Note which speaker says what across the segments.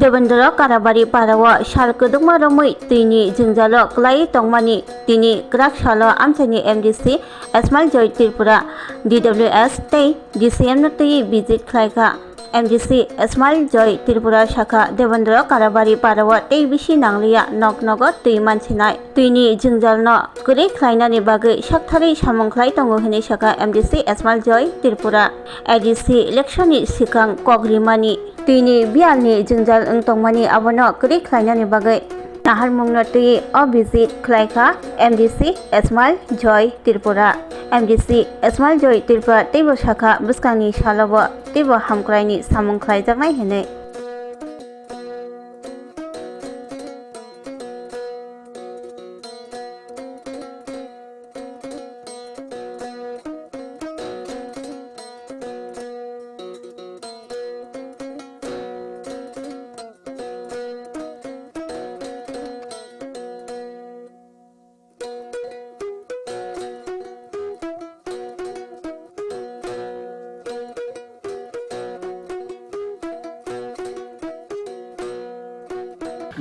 Speaker 1: Devendra Karabari Parawa Shalkuduma Romui Tini Jinjalo Klai Tongmani Tini Grakshala Amchani MDC Esmal Joy Tripura DWS Tay DCM Nati Visit Klaika MDC Esmal Joy Tripura Shaka Devendra Karabari Parawa Tay Bishi Nanglia Nok Nogot Tui Mansinai Tini Jinjalno Kuri Klainani Bagai Shaktari Shamong Klai Tongo Hini Shaka MDC Esmal Joy Tripura ADC Electioni Sikang Kogrimani Tini bialni jingjal tongmani abono kuri khlainani bagai nahar mungno tui o visit khlaika MDC Esmal Joy Tripura MDC Esmal Joy Tripura teibo shakha buskangni shalobo teibo hamkraini samung khlaijaknai hene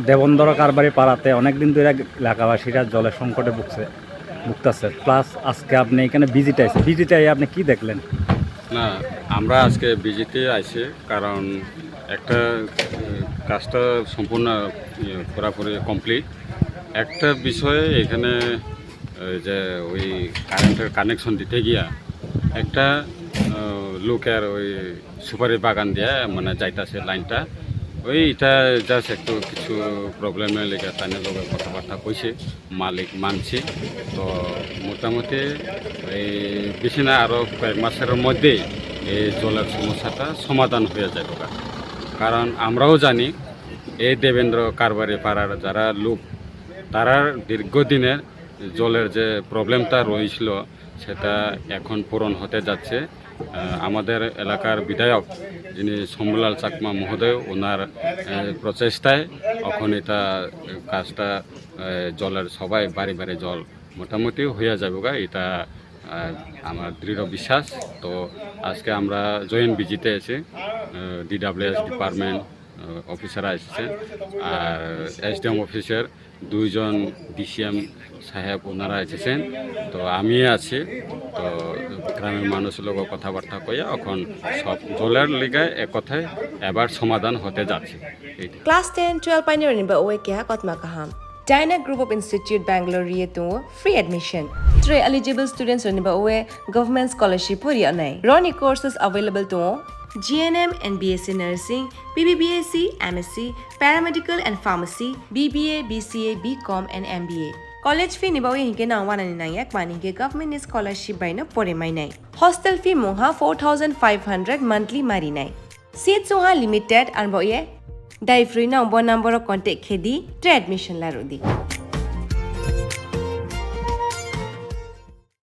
Speaker 2: দেবন্দর কারবারি পাড়াতে অনেকদিন ধরে এলাকাবাসীরা জলের সংকটে ভুগতেছে plus আজকে আপনি এখানে ভিজিটে আপনি কি দেখলেন?
Speaker 3: না, আমরা আজকে ভিজিটে আইছি কারণ একটা কাজটা সম্পূর্ণ পুরোপুরি কমপ্লিট। একটা বিষয়ে এখানে যে ওই কারেন্টের কানেকশন দিতে গিয়া একটা লোকের ওই সুপারি বাগান দিয়ে মানে যাইতেছে লাইনটা ওইটা জাস্ট একটু কিছু প্রবলেমের লেগে তাই লোকের কথাবার্তা কইছে, মালিক মানছে। তো মোটামুটি এই বেশি না আরও কয়েক মাসের মধ্যেই এই জলের সমস্যাটা সমাধান হয়ে যাবে। কারণ আমরাও জানি এই দেবেন্দ্র কারবারি পাড়ার যারা লোক তারা দীর্ঘদিনের জলের যে প্রবলেমটা রয়েছিল সেটা এখন পূরণ হতে যাচ্ছে। আমাদের এলাকার বিধায়ক যিনি শম্ভুলাল চাকমা মহোদয় ওনার প্রচেষ্টায় এখন এটা কাজটা জলের সবাই বাড়ি বাড়ি জল মোটামুটি হয়ে যাবে এটা আমার দৃঢ় বিশ্বাস। তো আজকে আমরা জয়েন্ট ভিজিটে এসে DWS ডিপার্টমেন্ট অফিসাররা এসেছেন আর SDM অফিসের দুইজন DCM সাহেব ওনারা এসেছেন, তো আমি আছি। তো গ্রামের মানুষের লোক কথাবার্তা কইয়া এখন সব জলের লিগায় এক কথায় এবার সমাধান হতে যাচ্ছে।
Speaker 4: Class 10-12 pioneer ni ba oe kya kotma kaham Dyna Group of Institute Bangalore to free admission. 3 eligible students ni ba oe government scholarship puri anai. Roni courses available to GNM and BSc Nursing, BBBSc, MSc, Paramedical and Pharmacy, BBA, BCA, BCom and MBA. College fee ni ba oe hinke na 199 yak mani ke government scholarship by na pore mai nai. Hostel fee moha 4500 monthly mari nai. Seats oha limited and ba oe Dai free na number contact khedi admission la rodi.